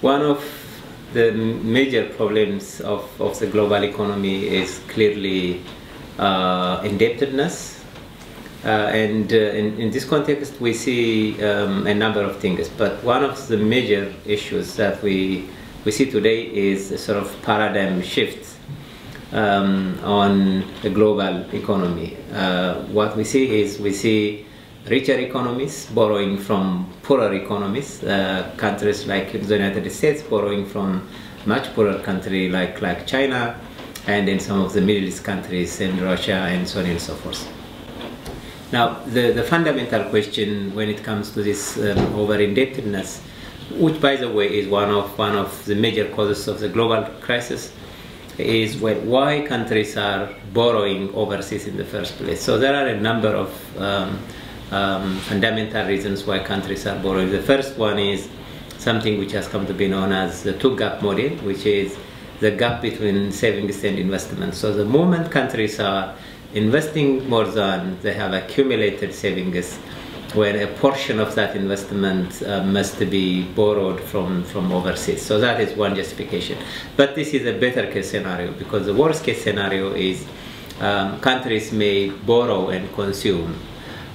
One of the major problems of the global economy is clearly indebtedness. In this context, we see a number of things. But one of the major issues that we see today is a sort of paradigm shift on the global economy. What we see richer economies borrowing from poorer economies, countries like the United States borrowing from much poorer country like China, and in some of the Middle East countries and Russia and so on and so forth. Now, the fundamental question when it comes to this over-indebtedness, which by the way is one of the major causes of the global crisis, is why countries are borrowing overseas in the first place. So there are a number of fundamental reasons why countries are borrowing. The first one is something which has come to be known as the two-gap model, which is the gap between savings and investment. So the moment countries are investing more than they have accumulated savings, when a portion of that investment must be borrowed from overseas. So that is one justification. But this is a better case scenario, because the worst case scenario is countries may borrow and consume.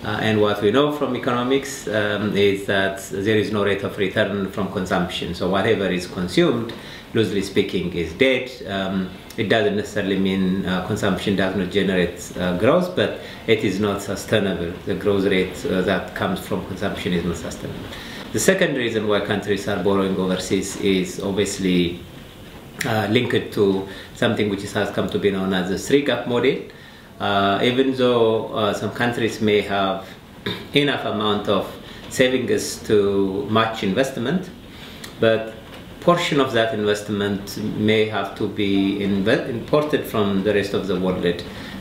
And what we know from economics is that there is no rate of return from consumption. So whatever is consumed, loosely speaking, is dead. It doesn't necessarily mean consumption does not generate growth, but it is not sustainable. The growth rate that comes from consumption is not sustainable. The second reason why countries are borrowing overseas is obviously linked to something which has come to be known as the three-gap model. Even though some countries may have enough amount of savings to match investment, but portion of that investment may have to be imported from the rest of the world,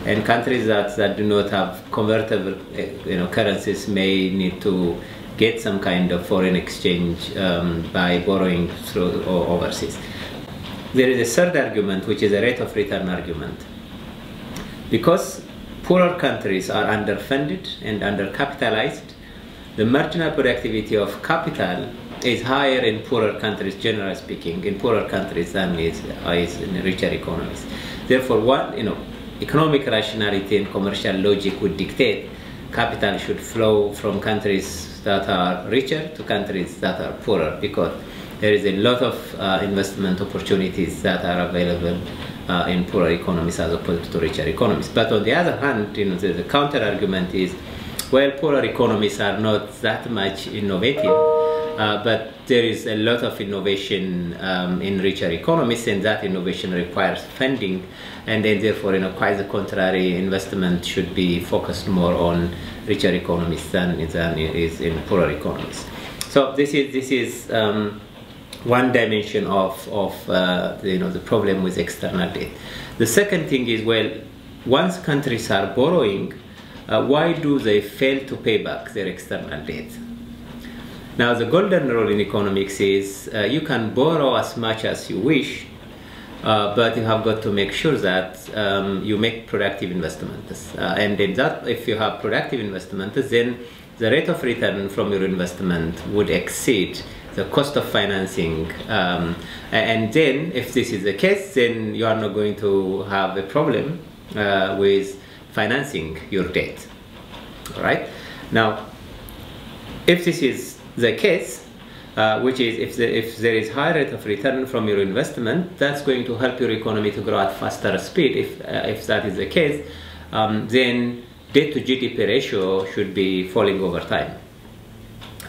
and countries that do not have convertible currencies may need to get some kind of foreign exchange by borrowing through overseas. There is a third argument, which is a rate of return argument. Because poorer countries are underfunded and undercapitalized, the marginal productivity of capital is higher in poorer countries, generally speaking, in poorer countries than is in richer economies. Therefore, economic rationality and commercial logic would dictate capital should flow from countries that are richer to countries that are poorer, because there is a lot of investment opportunities that are available in poorer economies as opposed to richer economies. But on the other hand, the counter argument is, well, poorer economies are not that much innovative, but there is a lot of innovation in richer economies, and that innovation requires funding, and then therefore, quite the contrary, investment should be focused more on richer economies than it is in poorer economies. So this is one dimension of the problem with external debt. The second thing is, well, once countries are borrowing, why do they fail to pay back their external debt? Now, the golden rule in economics is you can borrow as much as you wish, but you have got to make sure that you make productive investments. And in that, if you have productive investments, then the rate of return from your investment would exceed the cost of financing, and then if this is the case, then you are not going to have a problem with financing your debt. All right. Now, if this is the case, which is if there is high rate of return from your investment, that's going to help your economy to grow at faster speed. If that is the case, then debt to GDP ratio should be falling over time.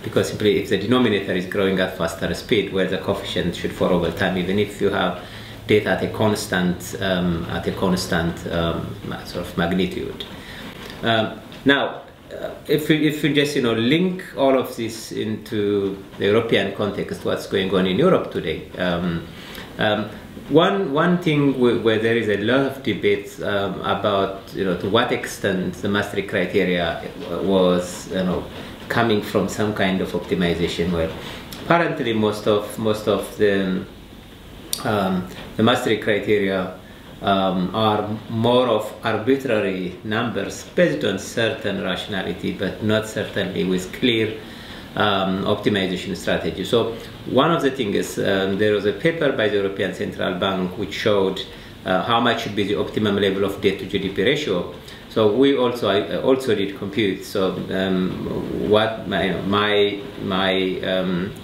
Because simply, if the denominator is growing at faster speed, where the coefficient should fall over time, even if you have debt at a constant sort of magnitude. Now, if you just link all of this into the European context, what's going on in Europe today? One thing where there is a lot of debate about to what extent the Maastricht criteria was coming from some kind of optimization, where apparently most of the Maastricht criteria are more of arbitrary numbers based on certain rationality, but not certainly with clear optimization strategy. So one of the things is there was a paper by the European Central Bank which showed how much should be the optimum level of debt to GDP ratio. So I also did compute. So what my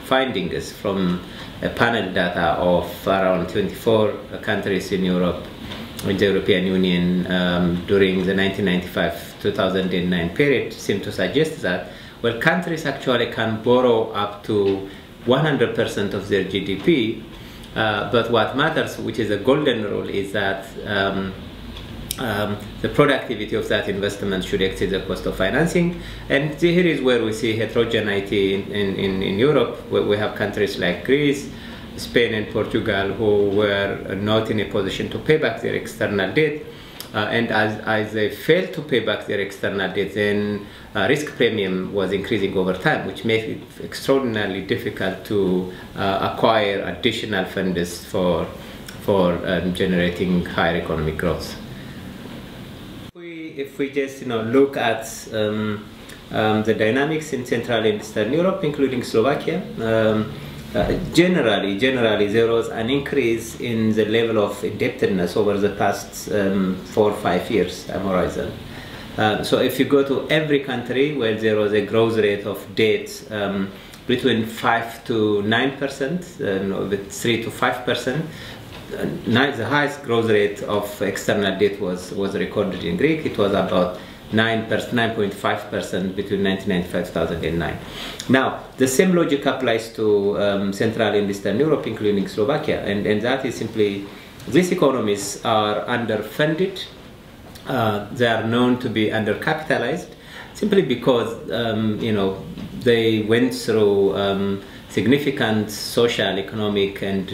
finding is from a panel data of around 24 countries in Europe, in the European Union, during the 1995-2009 period, seem to suggest that, well, countries actually can borrow up to 100% of their GDP, but what matters, which is a golden rule, is that the productivity of that investment should exceed the cost of financing. And here is where we see heterogeneity in Europe, where we have countries like Greece, Spain and Portugal who were not in a position to pay back their external debt. And as they failed to pay back their external debt, then risk premium was increasing over time, which made it extraordinarily difficult to acquire additional funds for generating higher economic growth. If we just look at the dynamics in Central and Eastern Europe, including Slovakia, generally there was an increase in the level of indebtedness over the past 4 or 5 years horizon. So if you go to every country where there was a growth rate of debt between 5 to 9%, with 3 to 5%, the highest growth rate of external debt was recorded in Greece. It was about 9.5% between 1995 and 2009. Now, the same logic applies to Central and Eastern Europe, including Slovakia, and that is simply these economies are underfunded. They are known to be undercapitalized, simply because they went through significant social, economic, and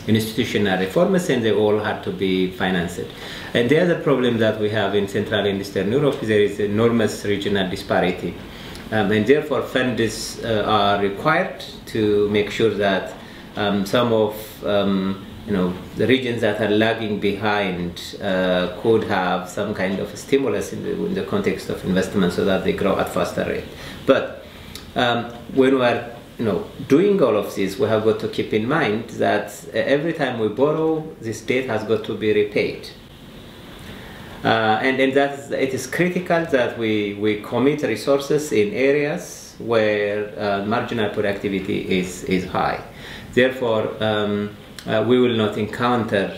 institutional reforms, and they all had to be financed. And the other problem that we have in Central and Eastern Europe is there is enormous regional disparity, and therefore funds are required to make sure that some of the regions that are lagging behind could have some kind of a stimulus in the context of investment, so that they grow at faster rate. But when we are doing all of this, we have got to keep in mind that every time we borrow, this debt has got to be repaid. And that it is critical that we commit resources in areas where marginal productivity is high. Therefore, we will not encounter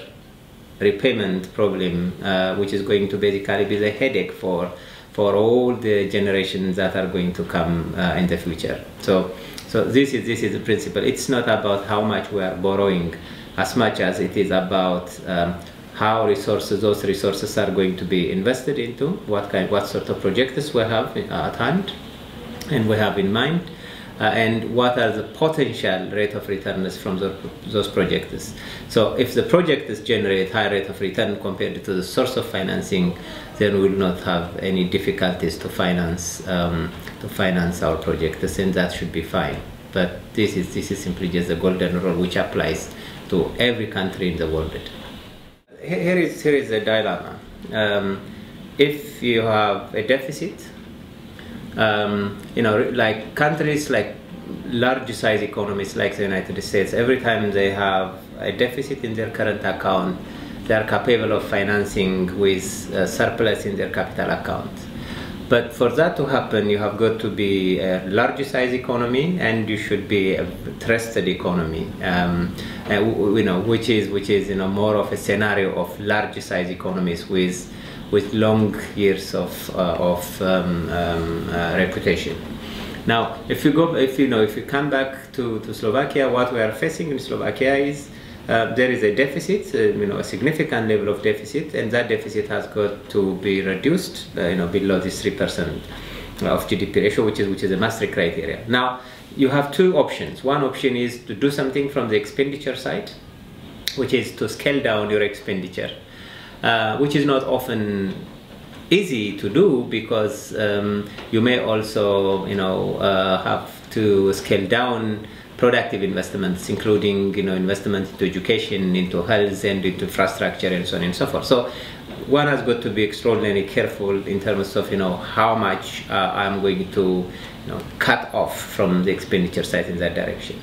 repayment problem, which is going to basically be the headache for all the generations that are going to come in the future. So this is the principle. It's not about how much we are borrowing, as much as it is about how those resources are going to be invested into, what sort of projects we have at hand and we have in mind, and what are the potential rate of returns from those projects. So if the projects generate high rate of return compared to the source of financing, then we will not have any difficulties to finance our projects, and that should be fine. But this is simply just the golden rule which applies to every country in the world. Here is the dilemma. If you have a deficit, like countries like large size economies like the United States, every time they have a deficit in their current account, they are capable of financing with surplus in their capital account. But for that to happen, you have got to be a large size economy, and you should be a trusted economy, which is more of a scenario of large size economies with long years of reputation. Now, if you come back to Slovakia, what we are facing in Slovakia is there is a deficit, a significant level of deficit, and that deficit has got to be reduced, below this 3% of GDP ratio, which is a Maastricht criteria. Now, you have two options. One option is to do something from the expenditure side, which is to scale down your expenditure, which is not often easy to do, because you may also have to scale down productive investments, including investment into education, into health, and into infrastructure, and so on and so forth. So one has got to be extraordinarily careful in terms of how much I'm going to cut off from the expenditure side in that direction.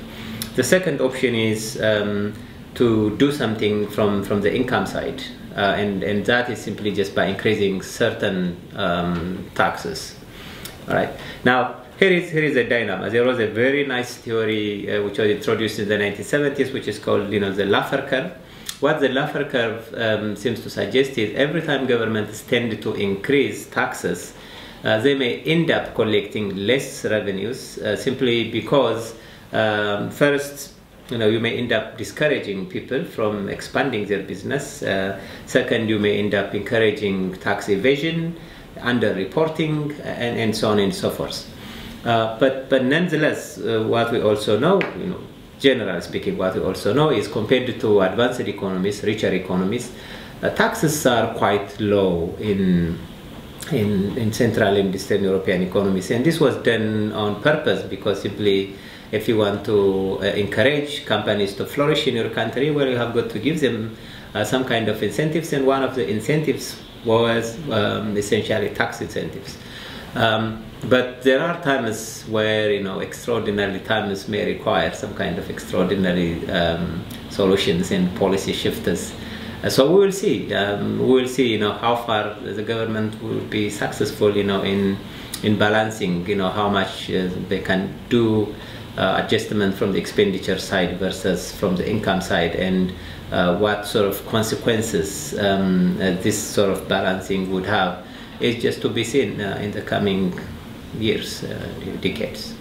The second option is to do something from the income side, and that is simply just by increasing certain taxes. All right. Now here is a dilemma. There was a very nice theory which was introduced in the 1970s, which is called the Laffer curve. What the Laffer curve seems to suggest is every time governments tend to increase taxes, they may end up collecting less revenues simply because first, you may end up discouraging people from expanding their business. Second, you may end up encouraging tax evasion, under-reporting, and so on and so forth. But nonetheless, what we also know, generally speaking, what we also know is compared to advanced economies, richer economies, taxes are quite low in Central and Eastern European economies. And this was done on purpose because simply if you want to encourage companies to flourish in your country, well, you have got to give them some kind of incentives, and one of the incentives was essentially tax incentives. But there are times where extraordinary times may require some kind of extraordinary solutions and policy shifters. So we will see. We will see. How far the government will be successful. In balancing. How much they can do adjustment from the expenditure side versus from the income side, and what sort of consequences this sort of balancing would have is just to be seen in the coming years, decades.